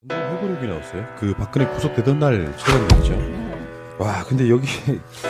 회고록이 나왔어요. 그 박근혜 구속되던 날 촬영됐죠. 와, 근데 여기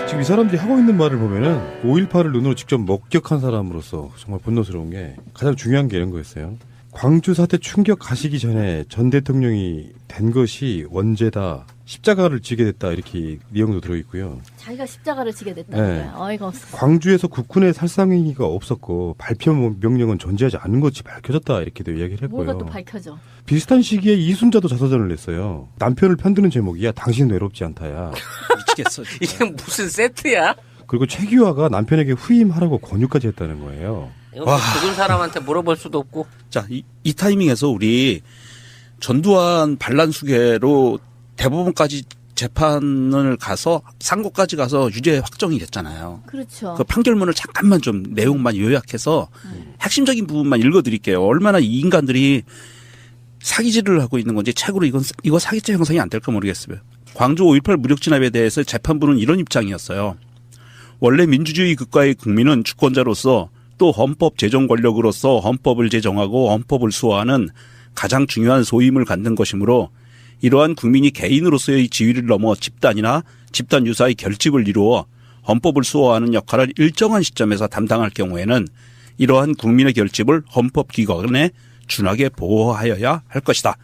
지금 이 사람들이 하고 있는 말을 보면은 5.18을 눈으로 직접 목격한 사람으로서 정말 분노스러운 게 가장 중요한 게 이런 거였어요. 광주 사태 충격 가시기 전에 전 대통령이 된 것이 원죄다. 십자가를 지게 됐다. 이렇게 내용도 들어있고요. 자기가 십자가를 지게 됐다는 네. 거야. 어이가 없어. 광주에서 국군의 살상행위가 없었고 발표 명령은 존재하지 않은 것이 밝혀졌다. 이렇게도 이야기를 했고요. 뭐가 또 밝혀져. 비슷한 시기에 이순자도 자서전을 냈어요. 남편을 편드는 제목이야. 당신은 외롭지 않다야. 미치겠어. 이게 무슨 세트야? 그리고 최규하가 남편에게 후임하라고 권유까지 했다는 거예요. 이거 뭐 죽은 사람한테 물어볼 수도 없고. 자, 이 타이밍에서 우리 전두환 반란 수계로 대법원까지 재판을 가서 상고까지 가서 유죄 확정이 됐잖아요. 그렇죠. 그 판결문을 잠깐만 좀 내용만 요약해서 핵심적인 부분만 읽어드릴게요. 얼마나 이 인간들이 사기질을 하고 있는 건지 책으로 이거 사기죄 형성이 안 될까 모르겠어요. 광주 5.18 무력 진압에 대해서 재판부는 이런 입장이었어요. 원래 민주주의 국가의 국민은 주권자로서 또 헌법 제정 권력으로서 헌법을 제정하고 헌법을 수호하는 가장 중요한 소임을 갖는 것이므로 이러한 국민이 개인으로서의 지위를 넘어 집단이나 집단 유사의 결집을 이루어 헌법을 수호하는 역할을 일정한 시점에서 담당할 경우에는 이러한 국민의 결집을 헌법기관에 준하게 보호하여야 할 것이다.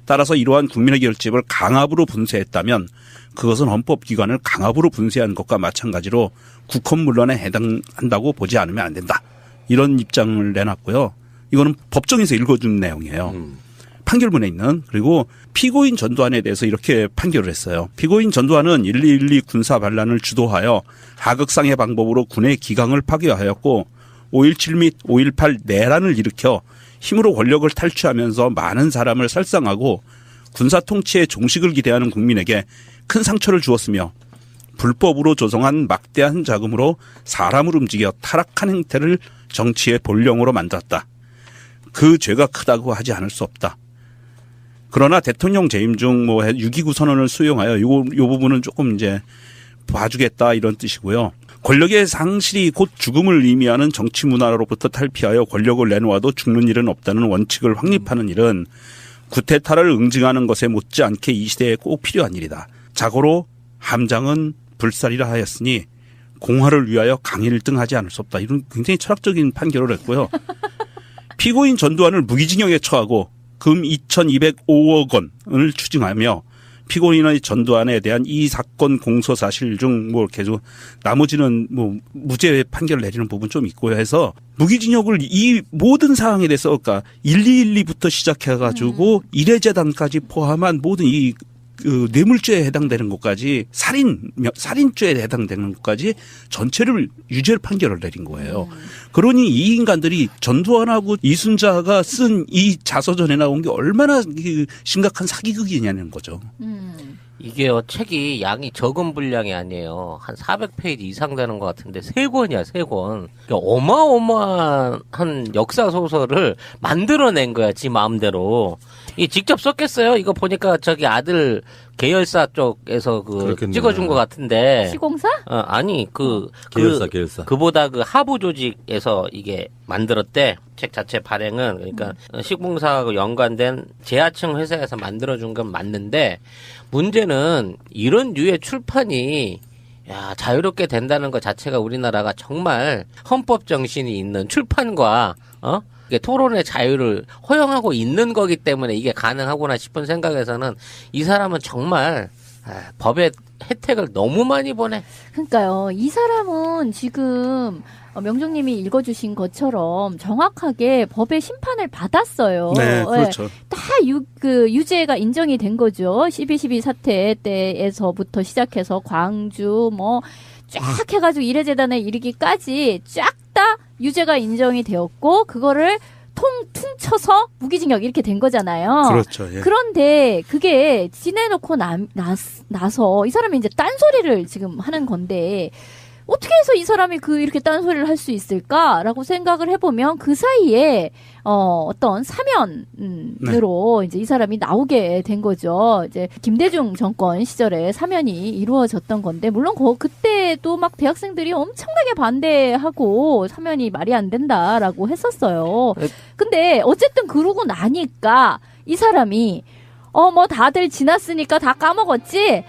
따라서 이러한 국민의 결집을 강압으로 분쇄했다면 그것은 헌법기관을 강압으로 분쇄한 것과 마찬가지로 국헌문란에 해당한다고 보지 않으면 안 된다. 이런 입장을 내놨고요. 이거는 법정에서 읽어준 내용이에요. 판결문에 있는. 그리고 피고인 전두환에 대해서 이렇게 판결을 했어요. 피고인 전두환은 12.12 군사 반란을 주도하여 하극상의 방법으로 군의 기강을 파괴하였고 5.17 및 5.18 내란을 일으켜 힘으로 권력을 탈취하면서 많은 사람을 살상하고 군사 통치의 종식을 기대하는 국민에게 큰 상처를 주었으며 불법으로 조성한 막대한 자금으로 사람을 움직여 타락한 행태를 정치의 본령으로 만들었다. 그 죄가 크다고 하지 않을 수 없다. 그러나 대통령 재임 중 6.29 선언을 수용하여 요 부분은 조금 이제 봐주겠다 이런 뜻이고요. 권력의 상실이 곧 죽음을 의미하는 정치 문화로부터 탈피하여 권력을 내놓아도 죽는 일은 없다는 원칙을 확립하는 일은 구테타를 응징하는 것에 못지않게 이 시대에 꼭 필요한 일이다. 자고로 함장은 불살이라 하였으니 공화를 위하여 강일 등 하지 않을 수 없다. 이런 굉장히 철학적인 판결을 했고요. 피고인 전두환을 무기징역에 처하고 금 2,205억 원을 추징하며 피고인의 전두환에 대한 이 사건 공소 사실 중 계속 나머지는 무죄 판결을 내리는 부분 좀 있고요 해서 무기징역을 이 모든 사항에 대해서 그러니까 1212부터 시작해가지고 일해재단까지 포함한 모든 이 뇌물죄에 해당되는 것까지 살인죄에 해당되는 것까지 전체를 유죄 판결을 내린 거예요. 그러니 이 인간들이 전두환하고 이순자가 쓴 이 자서전에 나온 게 얼마나 심각한 사기극이냐는 거죠. 이게요, 책이 양이 적은 분량이 아니에요. 한 400페이지 이상 되는 것 같은데 3권이야, 3권. 그러니까 어마어마한 역사 소설을 만들어낸 거야, 지 마음대로. 이 직접 썼겠어요? 이거 보니까 저기 아들 계열사 쪽에서 찍어준 것 같은데. 시공사? 아니, 계열사. 그보다 하부 조직에서 이게 만들었대. 책 자체 발행은. 그러니까 시공사하고 연관된 재하청 회사에서 만들어준 건 맞는데, 문제는 이런 류의 출판이 자유롭게 된다는 것 자체가 우리나라가 정말 헌법 정신이 있는 출판과, 이게 토론의 자유를 허용하고 있는 거기 때문에 이게 가능하구나 싶은 생각에서는 이 사람은 정말 법의 혜택을 너무 많이 보내. 그러니까요. 이 사람은 지금 명종님이 읽어주신 것처럼 정확하게 법의 심판을 받았어요. 네, 그렇죠. 다 유죄가 인정이 된 거죠. 12.12 사태 때에서부터 시작해서 광주 쫙 해가지고 일해재단에 이르기까지 쫙 다 유죄가 인정이 되었고 그거를 퉁쳐서 무기징역 이렇게 된 거잖아요. 그렇죠. 예. 그런데 그게 지내놓고 나서 이 사람이 이제 딴소리를 지금 하는 건데 어떻게 해서 이 사람이 이렇게 딴소리를 할 수 있을까라고 생각을 해보면 그 사이에 어떤 사면으로 이제 이 사람이 나오게 된 거죠. 이제 김대중 정권 시절에 사면이 이루어졌던 건데 물론 그때도 막 대학생들이 엄청나게 반대하고 사면이 말이 안 된다라고 했었어요. 근데 어쨌든 그러고 나니까 이 사람이 뭐 다들 지났으니까 다 까먹었지?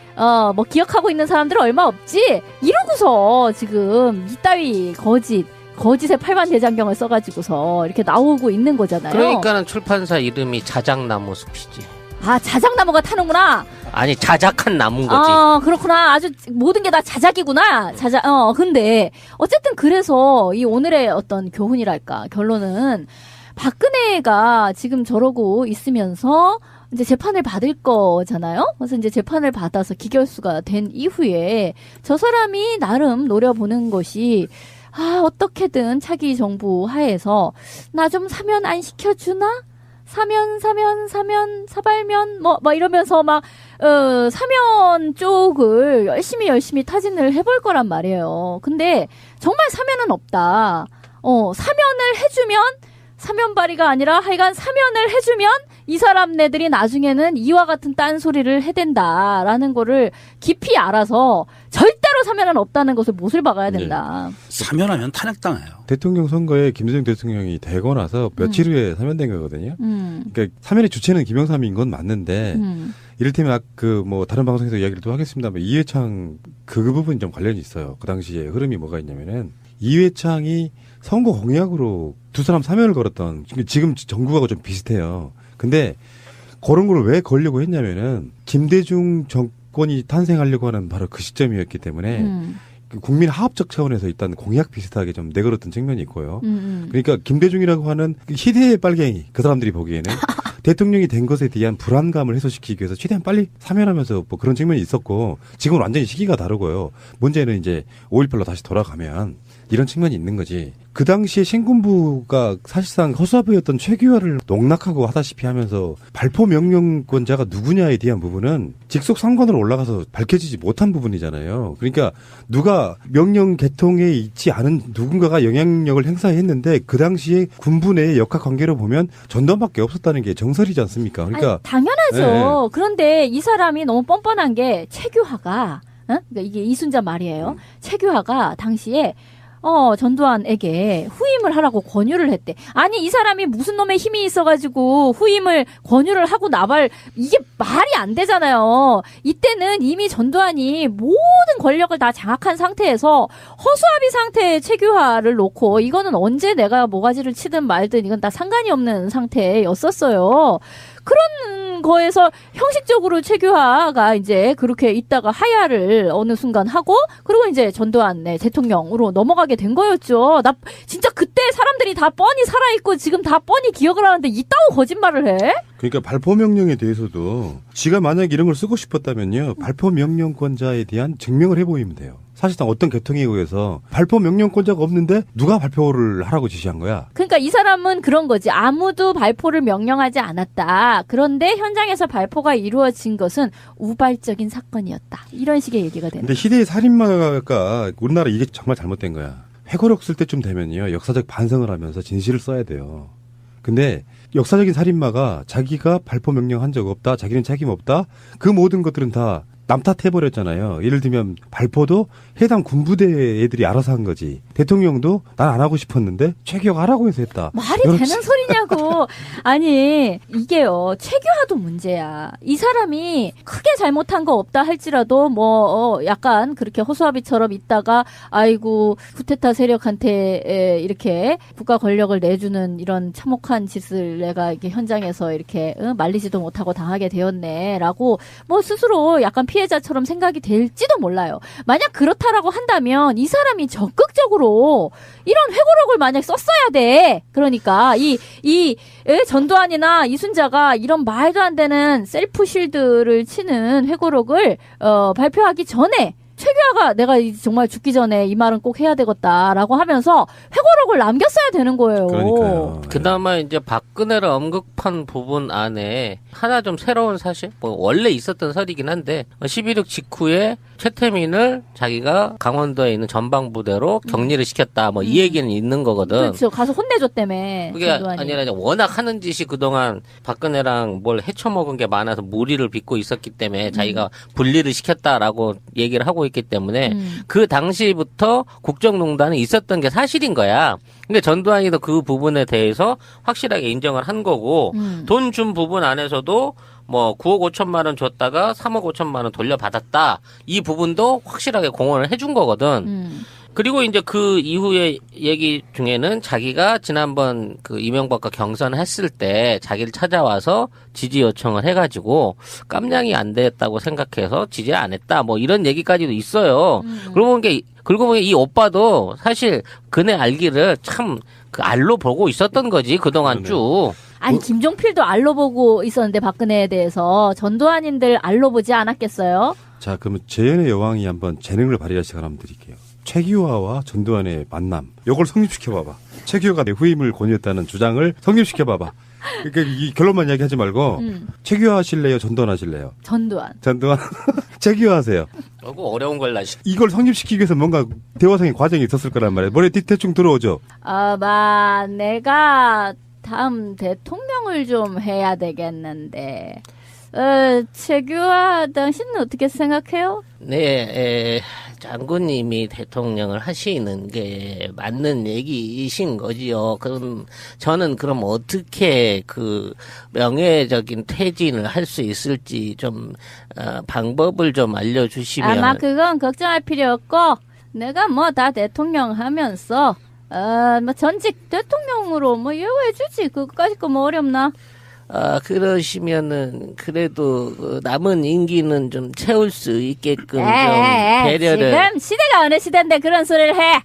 뭐 기억하고 있는 사람들은 얼마 없지? 이러고서 지금 이따위 거짓의 팔만대장경을 써가지고서 이렇게 나오고 있는 거잖아요. 그러니까는 출판사 이름이 자작나무 숲이지. 아, 자작나무가 타는구나. 아니, 자작한 나무인 거지. 아, 그렇구나. 아주 모든 게 다 자작이구나. 근데 어쨌든 그래서 이 오늘의 어떤 교훈이랄까, 결론은 박근혜가 지금 저러고 있으면서 이제 재판을 받을 거잖아요. 그래서 이제 재판을 받아서 기결수가 된 이후에 저 사람이 나름 노려보는 것이 어떻게든 차기 정부 하에서 나 좀 사면 안 시켜주나? 사발면, 이러면서 사면 쪽을 열심히 타진을 해볼 거란 말이에요. 근데 정말 사면은 없다. 사면을 해주면, 사면발이가 아니라 하여간 사면을 해주면 이 사람네들이 나중에는 이와 같은 딴소리를 해댄다라는 거를 깊이 알아서 절대로 사면은 없다는 것을 못을 박아야 된다. 사면하면 탄핵당해요. 대통령 선거에 김대중 대통령이 되고 나서 며칠 후에 사면된 거거든요. 그러니까 사면의 주체는 김영삼인 건 맞는데 이를테면 다른 방송에서 이야기를 또 하겠습니다만 이회창 그 부분이 좀 관련이 있어요. 그 당시에 흐름이 뭐가 있냐면은 이회창이 선거 공약으로 두 사람 사면을 걸었던, 지금 정부하고 좀 비슷해요. 근데 그런 걸 왜 걸려고 했냐면은 김대중 정권이 탄생하려고 하는 바로 그 시점이었기 때문에 국민 화합적 차원에서 일단 공약 비슷하게 좀 내걸었던 측면이 있고요. 그러니까 김대중이라고 하는 희대의 빨갱이, 그 사람들이 보기에는 대통령이 된 것에 대한 불안감을 해소시키기 위해서 최대한 빨리 사면하면서 뭐 그런 측면이 있었고, 지금은 완전히 시기가 다르고요. 문제는 이제 5.18로 다시 돌아가면 이런 측면이 있는 거지. 그 당시에 신군부가 사실상 허수아비였던 최규하를 농락하고 하다시피 하면서 발포 명령권자가 누구냐에 대한 부분은 직속 상관으로 올라가서 밝혀지지 못한 부분이잖아요. 그러니까 누가 명령 개통에 있지 않은 누군가가 영향력을 행사했는데 그 당시에 군부 내의 역학 관계로 보면 전두환밖에 없었다는 게 정설이지 않습니까? 그러니까 당연하죠. 네. 그런데 이 사람이 너무 뻔뻔한 게 최규하가 그러니까 이게 이순자 말이에요. 최규하가 당시에 전두환에게 후임을 하라고 권유를 했대. 아니, 이 사람이 무슨 놈의 힘이 있어가지고 후임을 권유를 하고 나발, 이게 말이 안 되잖아요. 이때는 이미 전두환이 모든 권력을 다 장악한 상태에서 허수아비 상태의 최규하를 놓고 이거는 언제 내가 모가지를 치든 말든 이건 다 상관이 없는 상태였었어요. 그런 거에서 형식적으로 최규하가 이제 그렇게 있다가 하야를 어느 순간 하고, 그리고 이제 전두환의 대통령으로 넘어가게 된 거였죠. 나 진짜 그때 사람들이 다 뻔히 살아있고 지금 다 뻔히 기억을 하는데 이따오 거짓말을 해? 그러니까 발포 명령에 대해서도 지가 만약 이런 걸 쓰고 싶었다면요, 발포 명령권자에 대한 증명을 해보이면 돼요. 사실상 어떤 개통에 의해서 발포 명령권자가 없는데 누가 발표를 하라고 지시한 거야? 그러니까 이 사람은 그런 거지. 아무도 발포를 명령하지 않았다. 그런데 현장에서 발포가 이루어진 것은 우발적인 사건이었다. 이런 식의 얘기가 되는. 근데 희대의 살인마가 우리나라 이게 정말 잘못된 거야. 회고록 쓸 때쯤 되면요, 역사적 반성을 하면서 진실을 써야 돼요. 근데 역사적인 살인마가 자기가 발포 명령한 적 없다, 자기는 책임 없다, 그 모든 것들은 다 남 탓해버렸잖아요. 예를 들면 발포도 해당 군부대 애들이 알아서 한 거지. 대통령도 난 안 하고 싶었는데 최규하가 하라고 해서 했다. 말이 되는 소리냐고. 아니, 이게요, 최규하도 문제야. 이 사람이 크게 잘못한 거 없다 할지라도 약간 그렇게 허수아비처럼 있다가 아이고 쿠데타 세력한테 이렇게 국가 권력을 내주는 이런 참혹한 짓을 내가 이렇게 현장에서 이렇게 말리지도 못하고 당하게 되었네라고 스스로 약간 피해자처럼 생각이 될지도 몰라요. 만약 그렇다라고 한다면 이 사람이 적극적으로 이런 회고록을 만약 썼어야 돼. 그러니까 이 전두환이나 이순자가 이런 말도 안 되는 셀프 쉴드를 치는 회고록을 발표하기 전에 최규하가 내가 정말 죽기 전에 이 말은 꼭 해야 되겠다라고 하면서 회고록을 남겼어야 되는 거예요. 그러니까요. 그나마 이제 박근혜를 언급한 부분 안에 하나 좀 새로운 사실, 원래 있었던 설이긴 한데 11.6 직후에 최태민을 자기가 강원도에 있는 전방부대로 격리를 시켰다. 이 얘기는 있는 거거든. 그렇죠. 가서 혼내줬다며. 그게 전두환이. 아니라 이제 워낙 하는 짓이 그동안 박근혜랑 뭘 헤쳐먹은 게 많아서 무리를 빚고 있었기 때문에 자기가 분리를 시켰다라고 얘기를 하고 있기 때문에 그 당시부터 국정농단이 있었던 게 사실인 거야. 근데 전두환이도 그 부분에 대해서 확실하게 인정을 한 거고 돈 준 부분 안에서도 뭐 9억 5천만 원 줬다가 3억 5천만 원 돌려받았다. 이 부분도 확실하게 공언을 해준 거거든. 그리고 이제 그 이후에 얘기 중에는 자기가 지난번 그 이명박과 경선했을 때 자기를 찾아와서 지지 요청을 해가지고 깜냥이 안 됐다고 생각해서 지지 안 했다. 뭐 이런 얘기까지도 있어요. 그러고 보니까 이 오빠도 사실 그네 알기를 참 그 알로 보고 있었던 거지 그동안 쭉. 아니 김종필도 알로 보고 있었는데 박근혜에 대해서 전두환인들 알로 보지 않았겠어요? 자, 그러면 재연의 여왕이 한번 재능을 발휘할 시간 한번 드릴게요. 최기화와 전두환의 만남. 요걸 성립시켜봐봐. 최기화가 내 후임을 권유했다는 주장을 성립시켜봐봐. 그러니까 이 결론만 이야기하지 말고 최기화 하실래요? 전두환 하실래요? 전두환. 최기화 하세요. 너무 어려운 걸 나시. 이걸 성립시키기 위해서 뭔가 대화상의 과정이 있었을 거란 말이에요. 머리에 대충 들어오죠. 내가 다음 대통령을 좀 해야 되겠는데. 최규하 당신은 어떻게 생각해요? 네, 장군님이 대통령을 하시는 게 맞는 얘기이신 거지요. 그럼 저는 그럼 어떻게 그 명예적인 퇴진을 할 수 있을지 좀 방법을 좀 알려주시면. 아마 그건 걱정할 필요 없고 내가 뭐 다 대통령 하면서 뭐 전직 대통령으로 뭐 예우해주지. 그거까지 거 뭐 어렵나? 그러시면은 그래도 그 남은 임기는 좀 채울 수 있게끔 좀 배려를. 지금 시대가 어느 시대인데 그런 소리를 해.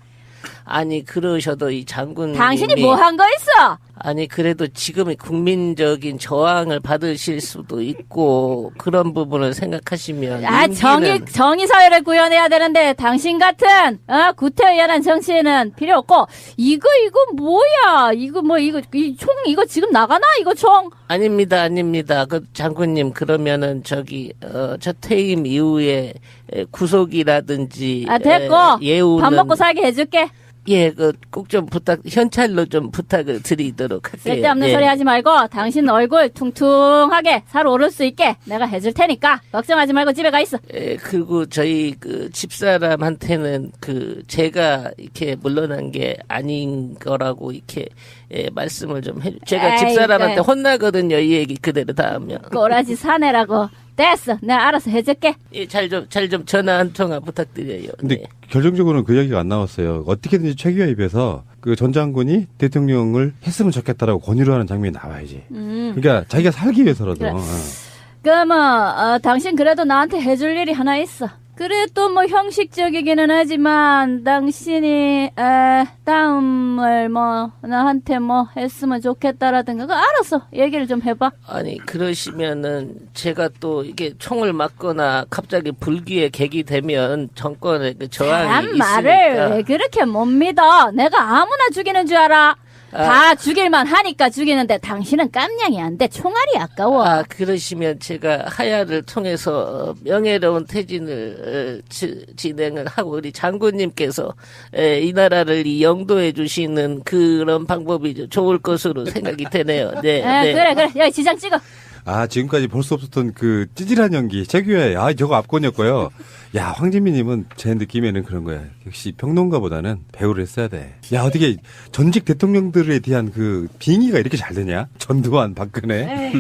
아니 그러셔도 이 장군님이 당신이 뭐 한 거 있어? 아니 그래도 지금의 국민적인 저항을 받으실 수도 있고 그런 부분을 생각하시면 정의 사회를 구현해야 되는데 당신 같은 구태의연한 정치인은 필요 없고 이거 뭐야? 이거 이 총 이거 지금 나가나? 이거 총? 아닙니다. 그 장군님 그러면은 저 퇴임 이후에 구속이라든지 됐고 예우는 밥 먹고 살게 해줄게. 예, 꼭 좀 현찰로 좀 부탁을 드리도록 할게요. 쓸데없는 소리 하지 말고 당신 얼굴 퉁퉁하게 살 오를 수 있게 내가 해줄 테니까 걱정하지 말고 집에 가 있어. 그리고 저희 집사람한테는 제가 이렇게 물러난 게 아닌 거라고 이렇게 말씀을 좀 제가 집사람한테 혼나거든요. 이 얘기 그대로 다 하면. 꼬라지 사내라고. 됐어. 내가 알아서 해줄게. 예, 잘 좀 전화 한 통화 부탁드려요. 근데 네. 결정적으로는 그 이야기가 안 나왔어요. 어떻게든지 최기화 입에서 그 전 장군이 대통령을 했으면 좋겠다라고 권유를 하는 장면이 나와야지. 그러니까 자기가 살기 위해서라도. 그래. 당신 그래도 나한테 해줄 일이 하나 있어. 그래도 뭐 형식적이기는 하지만 당신이 다음을 뭐 나한테 뭐 했으면 좋겠다라든가 그거 알아서 얘기를 좀 해봐. 아니 그러시면은 제가 또 이게 총을 맞거나 갑자기 불기에 객이 되면 정권의 저항이 있으니까. 말을 왜 그렇게 못 믿어? 내가 아무나 죽이는 줄 알아? 다 죽일만 하니까 죽이는데 당신은 깜냥이 안 돼. 총알이 아까워. 그러시면 제가 하야를 통해서 명예로운 퇴진을 진행을 하고 우리 장군님께서 이 나라를 영도해 주시는 그런 방법이 좋을 것으로 생각이 되네요. 네. 그래. 여기 지장 찍어. 지금까지 볼 수 없었던 그 찌질한 연기, 최규하의, 저거 압권이었고요. 야, 황진미님은 제 느낌에는 그런 거야. 역시 평론가보다는 배우를 했어야 돼. 야, 어떻게 전직 대통령들에 대한 그 빙의가 이렇게 잘 되냐? 전두환, 박근혜.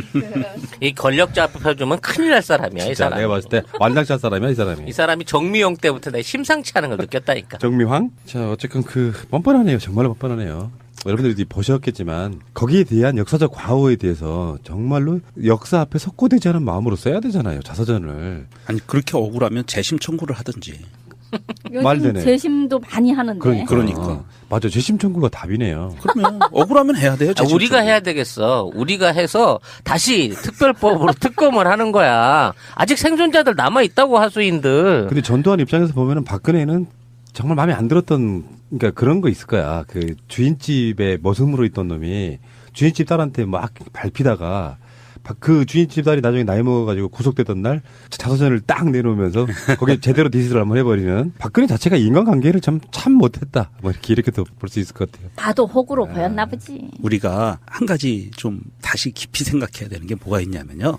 이 권력자 앞에 펴주면 큰일 날 사람이야, 이 사람. 내가 봤을 때 완장샷 사람이야, 이 사람이. 이 사람이 정미용 때부터 내가 심상치 않은 걸 느꼈다니까. 정미황? 자, 어쨌건 뻔뻔하네요. 정말로 뻔뻔하네요. 여러분들이 보셨겠지만 거기에 대한 역사적 과오에 대해서 정말로 역사 앞에 석고되지 않은 마음으로 써야 되잖아요. 자서전을. 아니 그렇게 억울하면 재심 청구를 하든지. 요즘 재심도 많이 하는데. 그러니까. 맞아. 재심 청구가 답이네요. 그러면 억울하면 해야 돼요. 우리가 해야 되겠어. 우리가 해서 다시 특별법으로 특검을 하는 거야. 아직 생존자들 남아있다고 하수인들. 근데 전두환 입장에서 보면은 박근혜는 정말 마음에 안 들었던 그러니까 그런 거 있을 거야. 그 주인집에 머슴으로 있던 놈이 주인집 딸한테 막 밟히다가 그 주인집 딸이 나중에 나이 먹어가지고 구속되던 날 자서전을 딱 내놓으면서 거기에 제대로 디스를 한번 해버리는 박근혜 자체가 인간관계를 참 못했다. 뭐 이렇게도 볼 수 있을 것 같아요. 나도 호구로 보였나 보지. 우리가 한 가지 좀 다시 깊이 생각해야 되는 게 뭐가 있냐면요.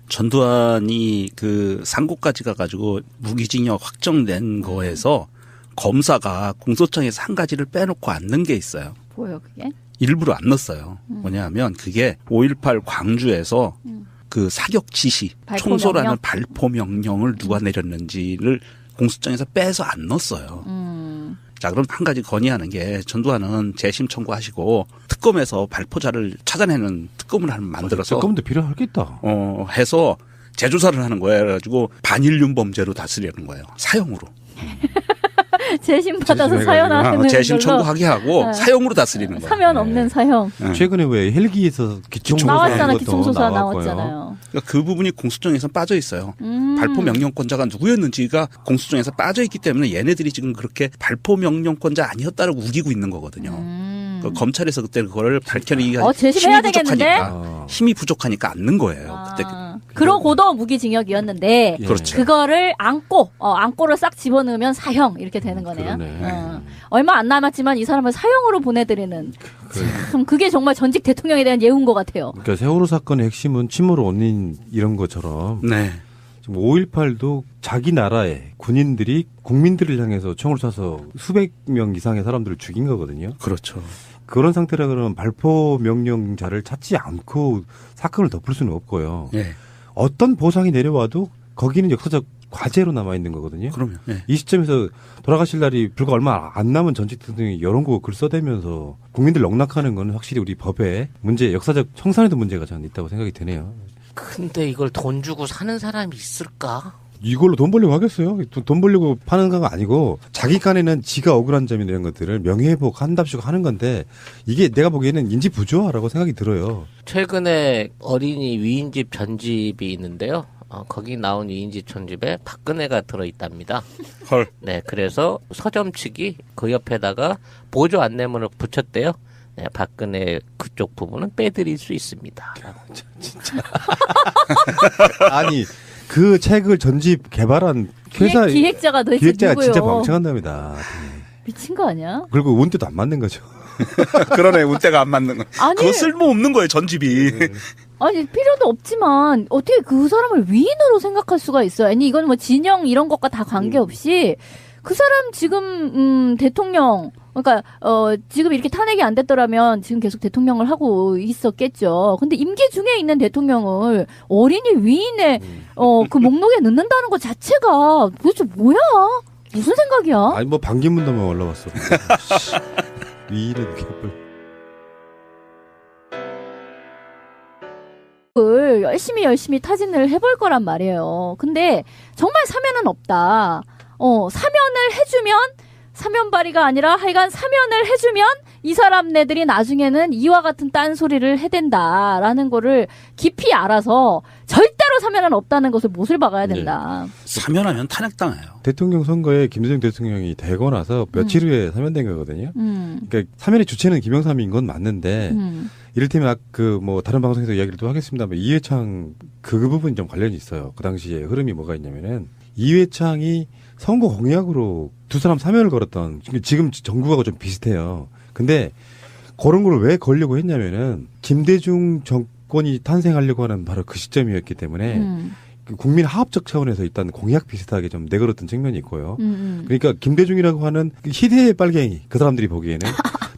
전두환이 그 상고까지 가가지고 무기징역 확정된 거에서 검사가 공소장에서 한 가지를 빼놓고 안 넣은 게 있어요. 뭐요 그게? 일부러 안 넣었어요. 뭐냐 하면 그게 5.18 광주에서 그 사격 지시, 발포 총소라는 명령? 발포 명령을 누가 내렸는지를 공소장에서 빼서 안 넣었어요. 자, 그럼 한 가지 건의하는 게 전두환은 재심 청구하시고 특검에서 발포자를 찾아내는 특검을 만들어서 특검도 필요하겠다. 해서 재조사를 하는 거예요. 그래가지고 반일륜 범죄로 다스리는 거예요. 사형으로. 재심 받아서 재심해가지고. 사연하는 재심 걸로. 청구하게 하고 네. 사형으로 다스리는 거예요. 사면 없는 사형. 네. 최근에 왜 헬기에서 기총조사 나왔잖아. 것도 기총소사 나왔고요. 나왔잖아요. 그러니까 그 부분이 공소장에서 빠져 있어요. 발포 명령권자가 누구였는지가 공소장에서 빠져 있기 때문에 얘네들이 지금 그렇게 발포 명령권자 아니었다라고 우기고 있는 거거든요. 그 검찰에서 그때 그걸 밝혀내기가 재심해야 힘이 되겠는데? 부족하니까 힘이 부족하니까 않는 거예요. 그때 그러고도 무기징역이었는데 예. 그렇죠. 그거를 안고를 싹 집어넣으면 사형 이렇게 되는 거네요. 그러네. 얼마 안 남았지만 이 사람을 사형으로 보내드리는 참 그게 정말 전직 대통령에 대한 예우인 것 같아요. 그러니까 세월호 사건의 핵심은 침몰 원인 이런 것처럼 네. 지금 5.18도 자기 나라의 군인들이 국민들을 향해서 총을 쏴서 수백 명 이상의 사람들을 죽인 거거든요. 그렇죠. 그런 상태라 그러면 발포 명령자를 찾지 않고 사건을 덮을 수는 없고요. 예. 어떤 보상이 내려와도 거기는 역사적 과제로 남아 있는 거거든요. 그럼요. 예. 이 시점에서 돌아가실 날이 불과 얼마 안 남은 전직 대통령이 이런 거 글 써대면서 국민들 농락하는 건 확실히 우리 법에 문제, 역사적 청산에도 문제가 저는 있다고 생각이 드네요. 근데 이걸 돈 주고 사는 사람이 있을까? 이걸로 돈 벌려고 하겠어요? 돈 벌려고 파는 건 아니고 자기 간에는 지가 억울한 점이나 이런 것들을 명예회복 한답시고 하는 건데 이게 내가 보기에는 인지 부조화라고 생각이 들어요. 최근에 어린이 위인집 전집이 있는데요. 거기 나온 위인집 전집에 박근혜가 들어있답니다. 헐. 네, 그래서 서점 측이 그 옆에다가 보조 안내문을 붙였대요. 네, 박근혜 그쪽 부분은 빼드릴 수 있습니다. 아니 그 책을 전집 개발한 회사 기획자가 도대체 기획자가 누구요? 진짜 멍청한답니다. 미친 거 아니야? 그리고 운때도 안 맞는 거죠. 그러네. 운때가 안 맞는 거. 아니. 그거 쓸모없는 거예요. 전집이. 아니 필요도 없지만 어떻게 그 사람을 위인으로 생각할 수가 있어요? 아니 이건 뭐 진영 이런 것과 다 관계없이 그 사람 지금 대통령 그러니까 지금 이렇게 탄핵이 안 됐더라면 지금 계속 대통령을 하고 있었겠죠. 근데 임기 중에 있는 대통령을 어린이 위인의 그 목록에 넣는다는 것 자체가 도대체 뭐야? 무슨 생각이야? 아니 뭐 반기문도만 올라왔어. 위를 개뿔. 을 열심히 타진을 해볼 거란 말이에요. 근데 정말 사면은 없다. 사면을 해주면 사면 발의가 아니라 하여간 사면을 해주면 이 사람네들이 나중에는 이와 같은 딴소리를 해댄다라는 거를 깊이 알아서 절대로 사면은 없다는 것을 못을 박아야 된다. 사면하면 탄핵당해요. 대통령 선거에 김대중 대통령이 되고 나서 며칠 후에 사면된 거거든요. 그러니까 사면의 주체는 김영삼인 건 맞는데 이를테면 뭐 다른 방송에서 이야기를 또 하겠습니다만 이회창 그 부분이 좀 관련이 있어요. 그 당시에 흐름이 뭐가 있냐면은 이회창이 선거 공약으로 두 사람 사면을 걸었던 지금 정부하고 좀 비슷해요. 근데 그런 걸 왜 걸려고 했냐면은 김대중 정권이 탄생하려고 하는 바로 그 시점이었기 때문에 그 국민 화합적 차원에서 일단 공약 비슷하게 좀 내걸었던 측면이 있고요. 그러니까 김대중이라고 하는 그 희대의 빨갱이 그 사람들이 보기에는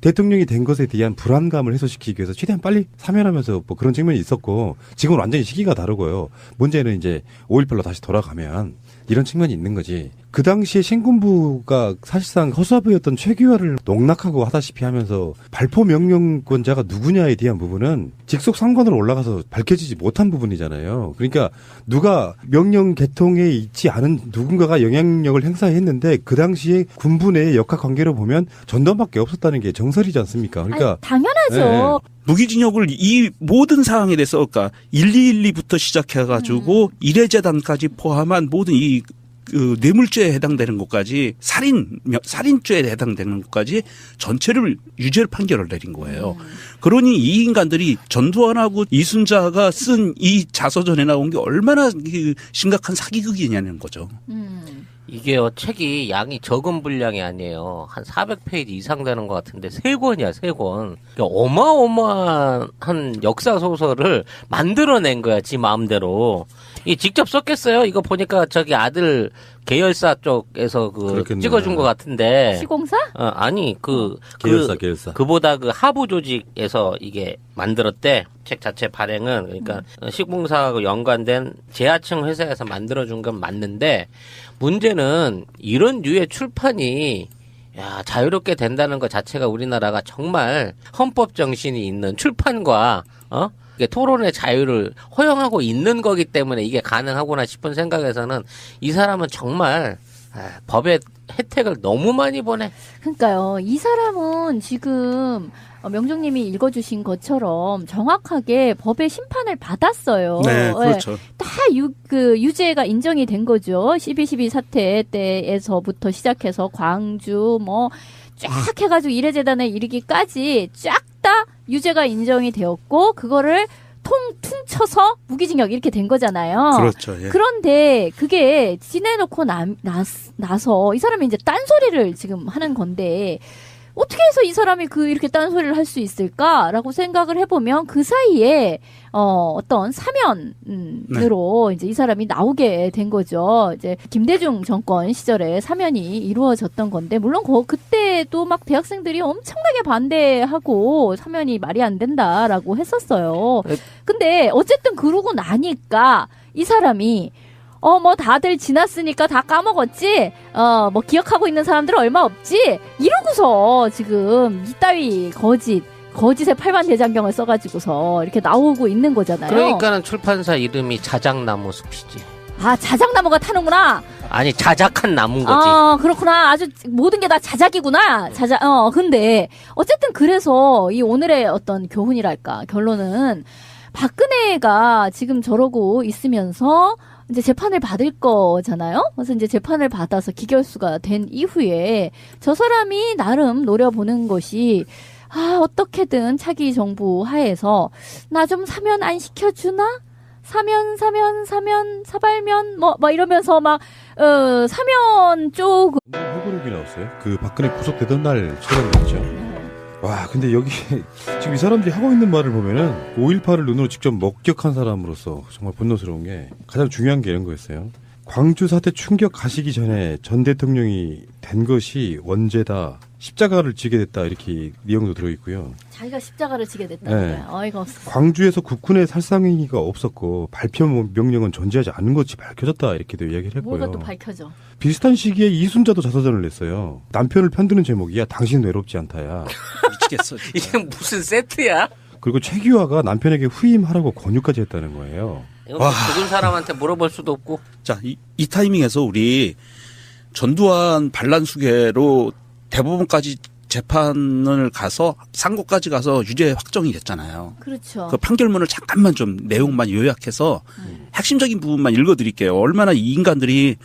대통령이 된 것에 대한 불안감을 해소시키기 위해서 최대한 빨리 사면하면서 뭐 그런 측면이 있었고 지금은 완전히 시기가 다르고요. 문제는 이제 5.18로 다시 돌아가면 이런 측면이 있는 거지. 그 당시에 신군부가 사실상 허수아비였던 최규하를 농락하고 하다시피 하면서 발포 명령권자가 누구냐에 대한 부분은 직속 상관으로 올라가서 밝혀지지 못한 부분이잖아요. 그러니까 누가 명령 개통에 있지 않은 누군가가 영향력을 행사했는데 그 당시에 군부 내의 역학 관계로 보면 전두환밖에 없었다는 게 정설이지 않습니까? 그러니까 아니, 당연하죠. 무기징역을 이 모든 사항에 대해서 그러니까 1212부터 시작해가지고 일회재단까지 포함한 모든 그 뇌물죄에 해당되는 것까지 살인죄에 해당되는 것까지 전체를 유죄 판결을 내린 거예요. 그러니 이 인간들이 전두환하고 이순자가 쓴 이 자서전에 나온 게 얼마나 심각한 사기극이냐는 거죠. 이게요, 책이 양이 적은 분량이 아니에요. 한 400페이지 이상 되는 것 같은데, 3권이야, 3권. 그러니까 어마어마한 역사소설을 만들어낸 거야, 지 마음대로. 이 직접 썼겠어요? 이거 보니까 저기 아들 계열사 쪽에서 그렇겠네. 찍어준 것 같은데. 시공사? 아니 계열사. 그보다 하부 조직에서 이게 만들었대. 책 자체 발행은 그러니까 시공사하고 연관된 제하층 회사에서 만들어준 건 맞는데 문제는 이런 류의 출판이 자유롭게 된다는 것 자체가 우리나라가 정말 헌법 정신이 있는 출판과 이게 토론의 자유를 허용하고 있는 거기 때문에 이게 가능하구나 싶은 생각에서는 이 사람은 정말 법의 혜택을 너무 많이 보내. 그러니까요. 이 사람은 지금 명종님이 읽어주신 것처럼 정확하게 법의 심판을 받았어요. 네, 그렇죠. 다 유죄가 인정이 된 거죠. 12.12 사태 때에서부터 시작해서 광주 쫙 해가지고 이례재단에 이르기까지 쫙 다 유죄가 인정이 되었고 그거를 퉁쳐서 무기징역 이렇게 된 거잖아요. 그렇죠. 예. 그런데 그게 지내놓고 나서 이 사람이 이제 딴소리를 지금 하는 건데 어떻게 해서 이 사람이 이렇게 딴소리를 할 수 있을까라고 생각을 해보면 그 사이에 어떤 사면으로 이제 이 사람이 나오게 된 거죠. 이제 김대중 정권 시절에 사면이 이루어졌던 건데 물론 그때도 막 대학생들이 엄청나게 반대하고 사면이 말이 안 된다라고 했었어요. 근데 어쨌든 그러고 나니까 이 사람이 다들 지났으니까 다 까먹었지? 기억하고 있는 사람들은 얼마 없지? 이러고서 지금 이따위 거짓의 팔만대장경을 써가지고서 이렇게 나오고 있는 거잖아요. 그러니까는 출판사 이름이 자작나무 숲이지. 아, 자작나무가 타는구나. 아니, 자작한 나무인 거지. 그렇구나. 아주 모든 게 다 자작이구나. 근데 어쨌든 그래서 이 오늘의 어떤 교훈이랄까, 결론은 박근혜가 지금 저러고 있으면서 이제 재판을 받을 거잖아요. 그래서 이제 재판을 받아서 기결수가 된 이후에 저 사람이 나름 노려보는 것이 어떻게든 차기 정부 하에서 나 좀 사면 안 시켜주나? 사발면 이러면서 사면 쪽 회고록이 나왔어요. 그 박근혜 구속되던 날 촬영됐죠. 와, 근데 여기 지금 이 사람들이 하고 있는 말을 보면은 5.18을 눈으로 직접 목격한 사람으로서 정말 본노스러운 게 가장 중요한 게 이런 거였어요. 광주 사태 충격 가시기 전에 전 대통령이 된 것이 원죄다. 십자가를 지게 됐다. 이렇게 내용도 들어있고요. 자기가 십자가를 지게 됐다는 네. 거야. 어이가 없어. 광주에서 국군의 살상행위가 없었고 발표 명령은 존재하지 않는 것이 밝혀졌다. 이렇게도 이야기를 했고요. 뭐가 또 밝혀져. 비슷한 시기에 이순자도 자서전을 냈어요. 남편을 편드는 제목이야. 당신은 외롭지 않다야. 미치겠어. 진짜. 이게 무슨 세트야? 그리고 최규하가 남편에게 후임하라고 권유까지 했다는 거예요. 이거 죽은 사람한테 물어볼 수도 없고. 자, 이 타이밍에서 우리 전두환 반란 수계로 대법원까지 재판을 가서 상고까지 가서 유죄 확정이 됐잖아요. 그렇죠. 그 판결문을 잠깐만 좀 내용만 요약해서 핵심적인 부분만 읽어드릴게요. 얼마나 이 인간들이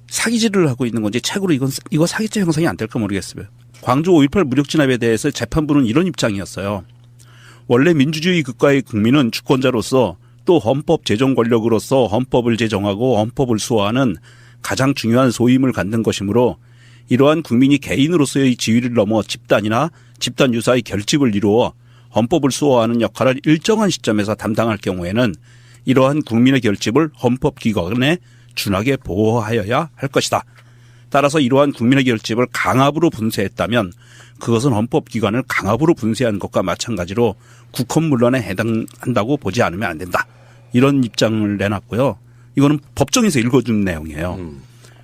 사기질을 하고 있는 건지 책으로 이거 사기죄 형성이 안 될까 모르겠어요. 광주 5.18 무력 진압에 대해서 재판부는 이런 입장이었어요. 원래 민주주의 국가의 국민은 주권자로서 또 헌법 제정 권력으로서 헌법을 제정하고 헌법을 수호하는 가장 중요한 소임을 갖는 것이므로 이러한 국민이 개인으로서의 지위를 넘어 집단이나 집단 유사의 결집을 이루어 헌법을 수호하는 역할을 일정한 시점에서 담당할 경우에는 이러한 국민의 결집을 헌법기관에 준하게 보호하여야 할 것이다. 따라서 이러한 국민의 결집을 강압으로 분쇄했다면 그것은 헌법기관을 강압으로 분쇄한 것과 마찬가지로 국헌문란에 해당한다고 보지 않으면 안 된다. 이런 입장을 내놨고요. 이거는 법정에서 읽어준 내용이에요.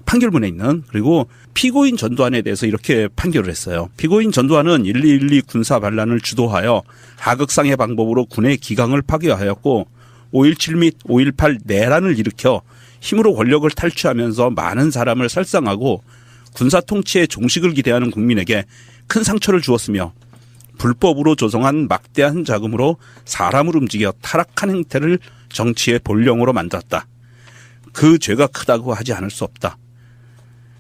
판결문에 있는. 그리고 피고인 전두환에 대해서 이렇게 판결을 했어요. 피고인 전두환은 1212 군사 반란을 주도하여 하극상의 방법으로 군의 기강을 파괴하였고 5.17 및 5.18 내란을 일으켜 힘으로 권력을 탈취하면서 많은 사람을 살상하고 군사 통치의 종식을 기대하는 국민에게 큰 상처를 주었으며 불법으로 조성한 막대한 자금으로 사람을 움직여 타락한 행태를 정치의 본령으로 만들었다. 그 죄가 크다고 하지 않을 수 없다.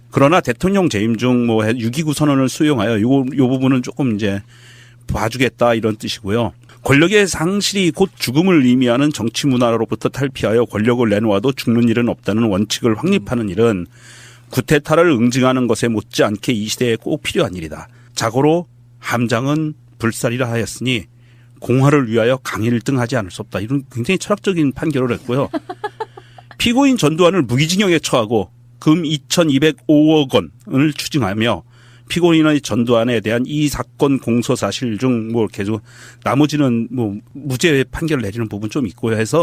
그러나 대통령 재임 중 6.29 선언을 수용하여 요 부분은 조금 이제 봐주겠다 이런 뜻이고요. 권력의 상실이 곧 죽음을 의미하는 정치 문화로부터 탈피하여 권력을 내놓아도 죽는 일은 없다는 원칙을 확립하는 일은 구테타를 응징하는 것에 못지않게 이 시대에 꼭 필요한 일이다. 자고로 함장은 불살이라 하였으니 공화를 위하여 강일등하지 않을 수 없다. 이런 굉장히 철학적인 판결을 했고요. 피고인 전두환을 무기징역에 처하고 금 2,205억 원을 추징하며 피고인의 전두환에 대한 이 사건 공소 사실 중 뭐 계속 나머지는 뭐 무죄 판결을 내리는 부분 좀 있고요 해서